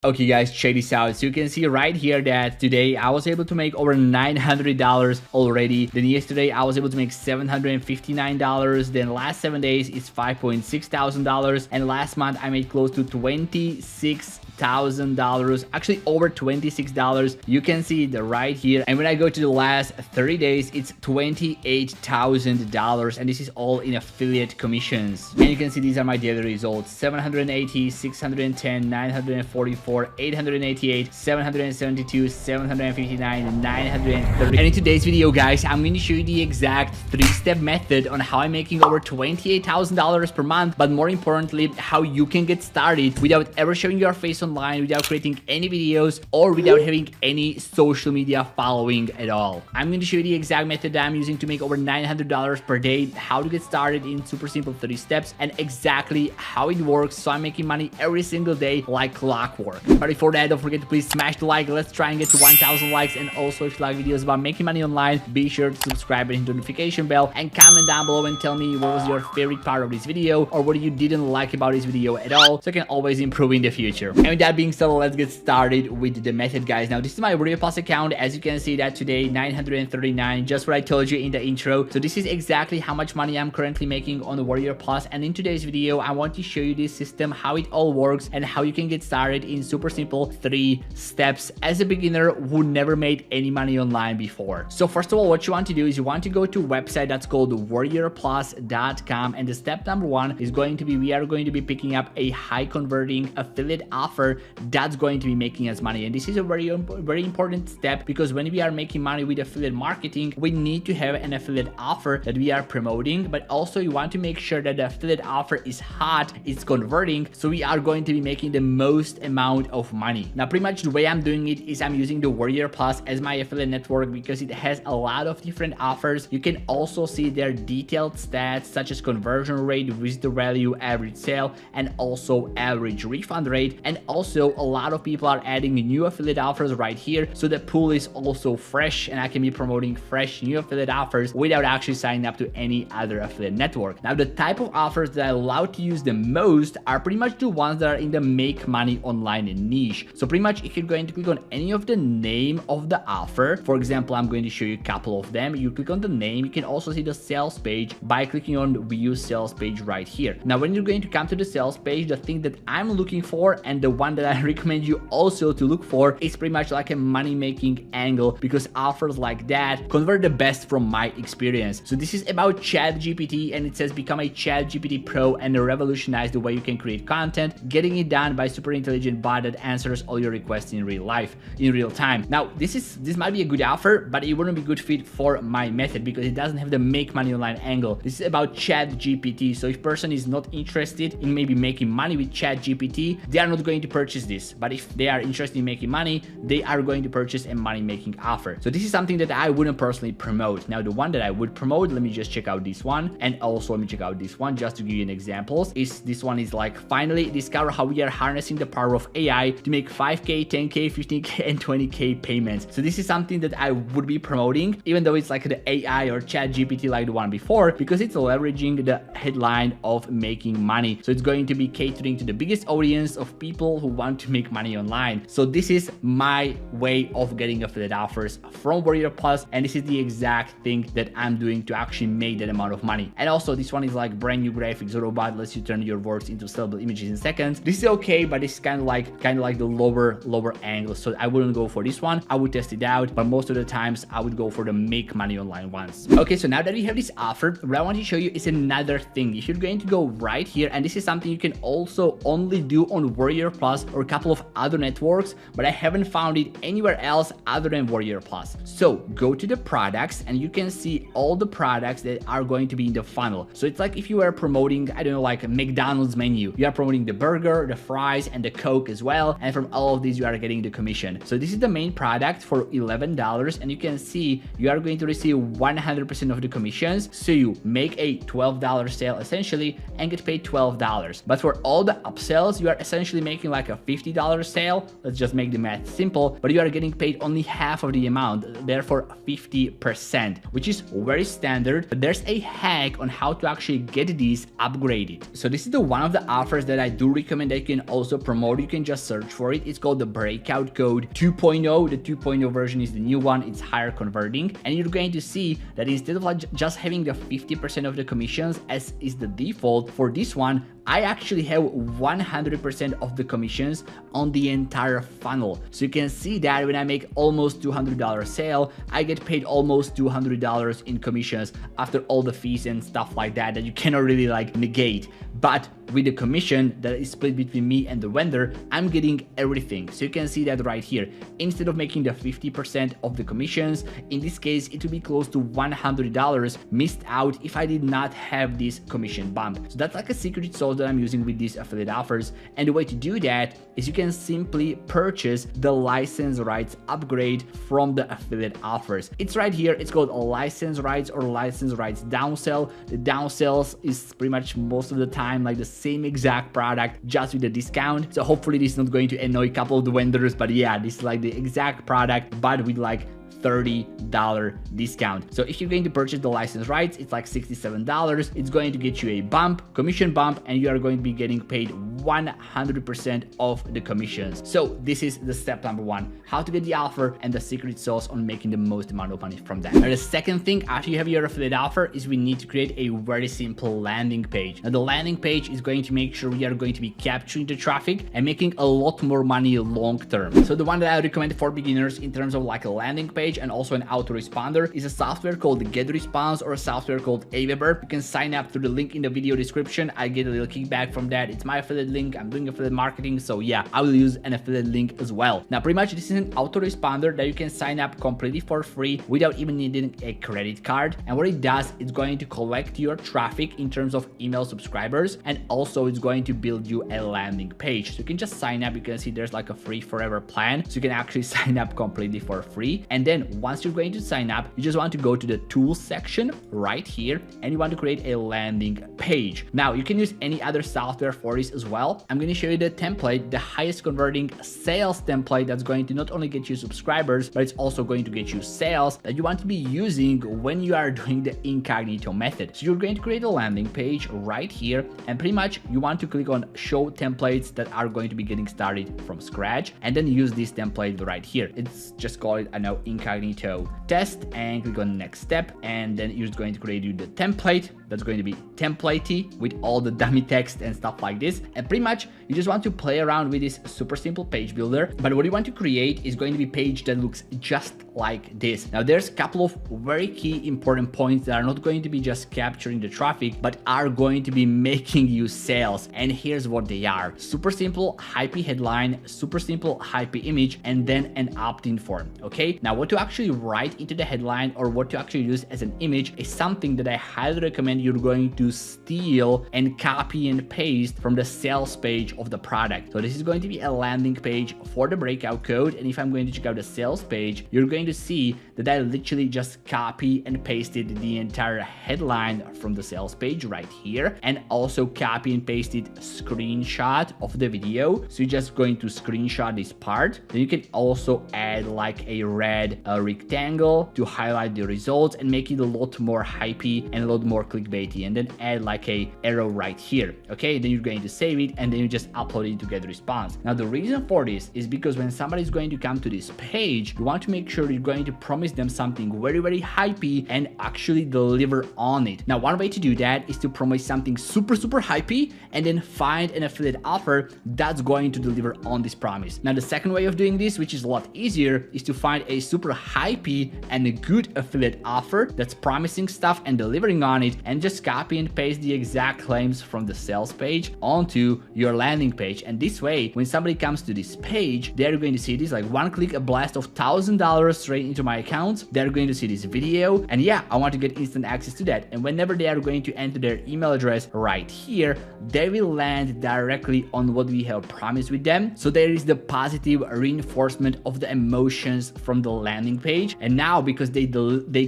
Okay guys, check this out. So you can see right here that today I was able to make over $900 already. Then yesterday I was able to make $759. Then last 7 days it's $5.6 thousand. And last month I made close to $26,000, actually over $26. You can see it right here. And when I go to the last 30 days, it's $28,000. And this is all in affiliate commissions. And you can see these are my daily results: 780, 610, 944, 888, 772, 759, 930. And in today's video, guys, I'm going to show you the exact 3-step method on how I'm making over $28,000 per month, but more importantly, how you can get started without ever showing your face online, without creating any videos, or without having any social media following at all. I'm going to show you the exact method that I'm using to make over $900 per day, how to get started in super simple 30 steps, and exactly how it works, so I'm making money every single day like clockwork. But before that, don't forget to please smash the like. Let's try and get to 1,000 likes. And also, if you like videos about making money online, be sure to subscribe and hit the notification bell, and comment down below and tell me what was your favorite part of this video, or what you didn't like about this video at all, so I can always improve in the future. And with that being said, let's get started with the method, guys. Now, this is my Warrior Plus account. As you can see that today, 939, just what I told you in the intro. So this is exactly how much money I'm currently making on the Warrior Plus. And in today's video, I want to show you this system, how it all works, and how you can get started in super simple 3 steps as a beginner who never made any money online before. So first of all, what you want to do is you want to go to a website that's called warriorplus.com, and the step number 1 is going to be, we are going to be picking up a high converting affiliate offer that's going to be making us money. And this is a very important step, because when we are making money with affiliate marketing, we need to have an affiliate offer that we are promoting, but also you want to make sure that the affiliate offer is hot, it's converting, so we are going to be making the most amount of money. Now, pretty much the way I'm doing it is I'm using the Warrior Plus as my affiliate network, because it has a lot of different offers. You can also see their detailed stats such as conversion rate, visitor value, average sale, and also average refund rate. And also a lot of people are adding new affiliate offers right here, so the pool is also fresh, and I can be promoting fresh new affiliate offers without actually signing up to any other affiliate network. Now, the type of offers that I allow to use the most are pretty much the ones that are in the make money online niche. So pretty much if you're going to click on any of the name of the offer, for example, I'm going to show you a couple of them. You click on the name, you can also see the sales page by clicking on view sales page right here. Now, when you're going to come to the sales page, the thing that I'm looking for, and the one that I recommend you also to look for, is pretty much like a money making angle, because offers like that convert the best from my experience. So this is about ChatGPT, and it says become a ChatGPT pro and revolutionize the way you can create content, getting it done by super intelligent bot that answers all your requests in real life, in real time. Now, this might be a good offer, but it wouldn't be good fit for my method, because it doesn't have the make money online angle. This is about ChatGPT. So if person is not interested in maybe making money with ChatGPT, they are not going to purchase this. But if they are interested in making money, they are going to purchase a money making offer. So this is something that I wouldn't personally promote. Now, the one that I would promote, let me just check out this one, and also let me check out this one just to give you an example. This one is like, finally discover how we are harnessing the power of AI to make 5K, 10K, 15K, and 20K payments. So this is something that I would be promoting, even though it's like the AI or ChatGPT like the one before, because it's leveraging the headline of making money. So it's going to be catering to the biggest audience of people who want to make money online. So this is my way of getting affiliate offers from Warrior Plus, and this is the exact thing that I'm doing to actually make that amount of money. And also this one is like brand new graphics robot, lets you turn your words into sellable images in seconds. This is okay, but it's kind of like the lower angle, so I wouldn't go for this one. I would test it out, but most of the times I would go for the make money online ones. Okay, so now that we have this offer, what I want to show you is another thing. If you're going to go right here, and this is something you can also only do on Warrior Plus or a couple of other networks, but I haven't found it anywhere else other than Warrior Plus. So go to the products, and you can see all the products that are going to be in the funnel. So it's like if you were promoting, I don't know, like a McDonald's menu, you are promoting the burger, the fries, and the Coke as well, and from all of these you are getting the commission. So this is the main product for $11, and you can see you are going to receive 100% of the commissions. So you make a $12 sale essentially and get paid $12. But for all the upsells, you are essentially making like a $50 sale, let's just make the math simple, but you are getting paid only half of the amount, therefore 50%, which is very standard. But there's a hack on how to actually get these upgraded. So this is the one of the offers that I do recommend that you can also promote. You can just search for it. It's called the Breakout Code 2.0. The 2.0 version is the new one. It's higher converting, and you're going to see that instead of like just having the 50% of the commissions as is the default for this one, I actually have 100% of the commissions on the entire funnel. So you can see that when I make almost $200 sale, I get paid almost $200 in commissions after all the fees and stuff like that you cannot really like negate. But with the commission that is split between me and the vendor, I'm getting everything. So you can see that right here. Instead of making the 50% of the commissions, in this case, it would be close to $100 missed out if I did not have this commission bump. So that's like a secret sauce that I'm using with these affiliate offers. And the way to do that is you can simply purchase the license rights upgrade from the affiliate offers. It's right here. It's called a license rights or license rights downsell. The downsells is pretty much most of the time like the same exact product, just with a discount. So hopefully this is not going to annoy a couple of the vendors, but yeah, this is like the exact product, but with like $30 discount. So if you're going to purchase the license rights, it's like $67. It's going to get you a bump, commission bump, and you are going to be getting paid 100% of the commissions. So this is the step number one, how to get the offer and the secret sauce on making the most amount of money from that. Now the second thing after you have your affiliate offer is we need to create a very simple landing page. Now the landing page is going to make sure we are going to be capturing the traffic and making a lot more money long term. So the one that I recommend for beginners in terms of like a landing page and also an autoresponder is a software called GetResponse or a software called Aweber. You can sign up through the link in the video description. I get a little kickback from that. It's my affiliate link. I'm doing affiliate marketing, so yeah, I will use an affiliate link as well. Now pretty much this is an autoresponder that you can sign up completely for free without even needing a credit card. And what it does, it's going to collect your traffic in terms of email subscribers, and also it's going to build you a landing page. So you can just sign up. You can see there's like a free forever plan, so you can actually sign up completely for free. And then once you're going to sign up, you just want to go to the tools section right here, and you want to create a landing page. Now you can use any other software for this as well. I'm going to show you the template, the highest converting sales template that's going to not only get you subscribers, but it's also going to get you sales that you want to be using when you are doing the incognito method. So you're going to create a landing page right here, and pretty much you want to click on show templates that are going to be getting started from scratch, and then use this template right here. It's just call it, I know, incognito test, and click on next step, and then you're going to create you the template that's going to be templatey with all the dummy text and stuff like this. And pretty much you just want to play around with this super simple page builder, but what you want to create is going to be a page that looks just like this. Now there's a couple of very key important points that are not going to be just capturing the traffic, but are going to be making you sales, and here's what they are. Super simple hypey headline, super simple hypey image, and then an opt-in form. Okay, now what to actually write into the headline or what to actually use as an image is something that I highly recommend you're going to steal and copy and paste from the sales page of the product. So this is going to be a landing page for the breakout code, and if I'm going to check out the sales page, you're going to see that I literally just copy and pasted the entire headline from the sales page right here, and also copy and pasted screenshot of the video. So you're just going to screenshot this part. Then you can also add like a red rectangle to highlight the results and make it a lot more hypey and a lot more clickbaity, and then add like a arrow right here. Okay, then you're going to save it, and then you just upload it to GetResponse. Now the reason for this is because when somebody is going to come to this page, you want to make sure you're going to promise them something very, very hypey and actually deliver on it. Now one way to do that is to promise something super, super hypey and then find an affiliate offer that's going to deliver on this promise. Now the second way of doing this, which is a lot easier, is to find a super hypey and a good affiliate offer that's promising stuff and delivering on it, and just copy and paste the exact claims from the sales page onto your landing page. And this way, when somebody comes to this page, they're going to see this like one click, a blast of $1,000 straight into my account. They're going to see this video, and yeah, I want to get instant access to that. And whenever they are going to enter their email address right here, they will land directly on what we have promised with them. So there is the positive reinforcement of the emotions from the landing page, and now because they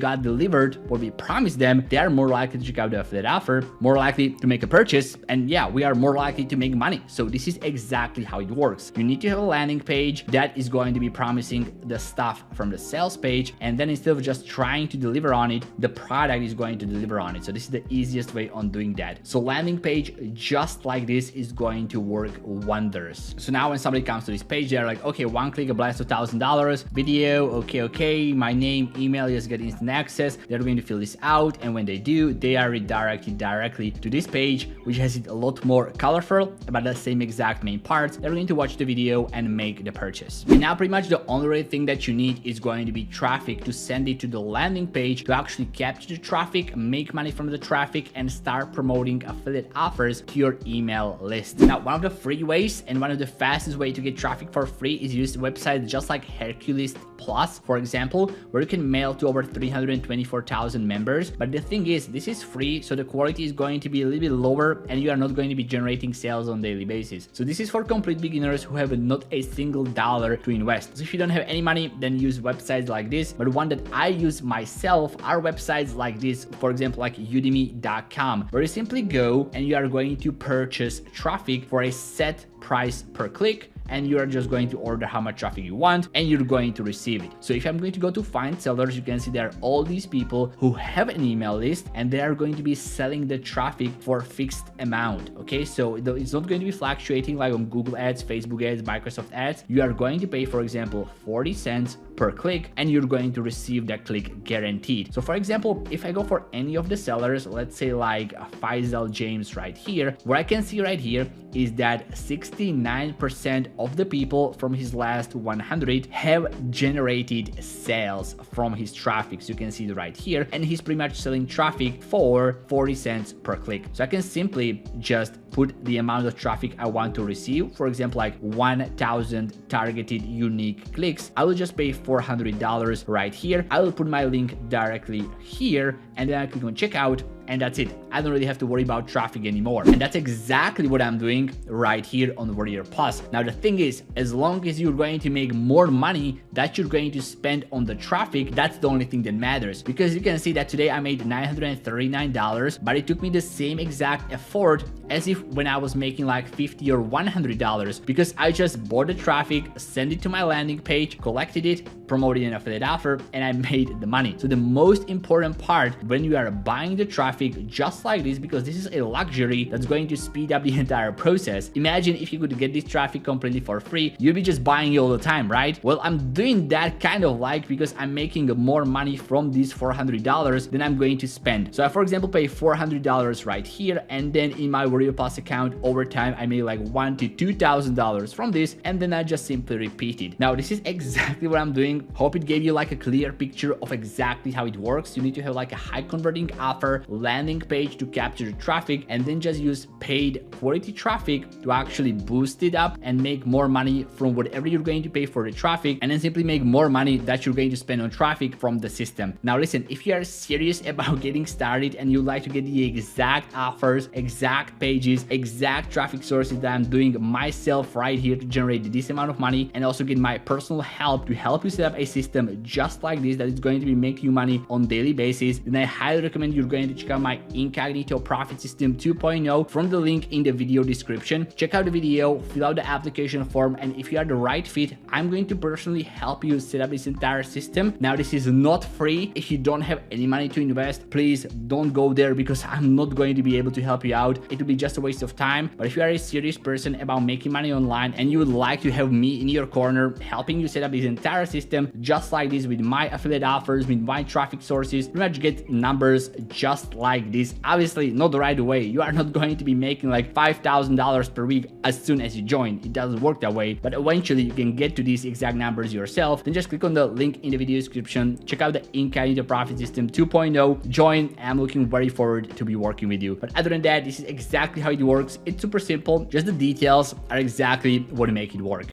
got delivered what we promised them, they are more likely to check out the affiliate offer, more likely to make a purchase, and yeah, we are more likely to make money. So this is exactly how it works. You need to have a landing page that is going to be promising the stuff from the sales page, and then instead of just trying to deliver on it, the product is going to deliver on it. So this is the easiest way on doing that. So landing page just like this is going to work wonders. So now when somebody comes to this page, they're like, okay, one click, a blast of $1,000 video. Okay, my name, email, just get instant access. They're going to fill this out, and when they do, they are redirected directly to this page, which has it a lot more colorful about the same exact main parts. They're going to watch the video and make the purchase. And now pretty much the only thing that you need is going to be traffic to send it to the landing page to actually capture the traffic, make money from the traffic, and start promoting affiliate offers to your email list. Now, one of the free ways and one of the fastest way to get traffic for free is use websites just like Hercules Plus, for example, where you can mail to over 324,000 members. But the thing is, this is free, so the quality is going to be a little bit lower and you are not going to be generating sales on a daily basis. So this is for complete beginners who have not a single dollar to invest. So if you don't have any money, then use websites like this. But one that I use myself are websites like this, for example, like udemy.com, where you simply go and you are going to purchase traffic for a set price per click, and you are just going to order how much traffic you want and you're going to receive it. So if I'm going to go to find sellers, you can see there are all these people who have an email list and they are going to be selling the traffic for a fixed amount. Okay, so it's not going to be fluctuating like on Google ads, Facebook ads, Microsoft ads. You are going to pay, for example, 40 cents per click and you're going to receive that click guaranteed. So for example, if I go for any of the sellers, let's say like Faisal James right here, what I can see right here is that 69% of the people from his last 100 have generated sales from his traffic. So you can see it right here, and he's pretty much selling traffic for 40 cents per click. So I can simply just put the amount of traffic I want to receive, for example, like 1,000 targeted unique clicks. I will just pay $400 right here. I will put my link directly here, and then I click on checkout, and that's it. I don't really have to worry about traffic anymore. And that's exactly what I'm doing right here on Warrior Plus. Now, the thing is, as long as you're going to make more money that you're going to spend on the traffic, that's the only thing that matters. Because you can see that today I made $939, but it took me the same exact effort as if when I was making like $50 or $100, because I just bought the traffic, sent it to my landing page, collected it, promoted an affiliate offer, and I made the money. So the most important part when you are buying the traffic just like this, because this is a luxury that's going to speed up the entire process. Imagine if you could get this traffic completely for free, you'd be just buying it all the time, right? Well, I'm doing that kind of like because I'm making more money from these $400 than I'm going to spend. So I, for example, pay $400 right here, and then in my Warrior Plus account over time, I made like $1,000 to $2,000 from this, and then I just simply repeat it. Now, this is exactly what I'm doing. Hope it gave you like a clear picture of exactly how it works. You need to have like a high converting offer, landing page to capture the traffic, and then just use paid quality traffic to actually boost it up and make more money from whatever you're going to pay for the traffic, and then simply make more money that you're going to spend on traffic from the system. Now listen, if you are serious about getting started and you'd like to get the exact offers, exact pages, exact traffic sources that I'm doing myself right here to generate this amount of money, and also get my personal help to help you set up a system just like this that is going to be making you money on daily basis, then I highly recommend you're going to check out my Incognito Profit System 2.0 from the link in the video description. Check out the video, fill out the application form, and if you are the right fit, I'm going to personally help you set up this entire system. Now, this is not free. If you don't have any money to invest, please don't go there because I'm not going to be able to help you out. It will be just a waste of time. But if you are a serious person about making money online and you would like to have me in your corner helping you set up this entire system just like this with my affiliate offers, with my traffic sources, pretty much get numbers just like this. Obviously not right away. You are not going to be making like $5,000 per week as soon as you join. It doesn't work that way, but eventually you can get to these exact numbers yourself. Then just click on the link in the video description, check out the Incognito Profit System 2.0, join. I'm looking very forward to be working with you. But other than that, this is exactly how it works. It's super simple. Just the details are exactly what make it work.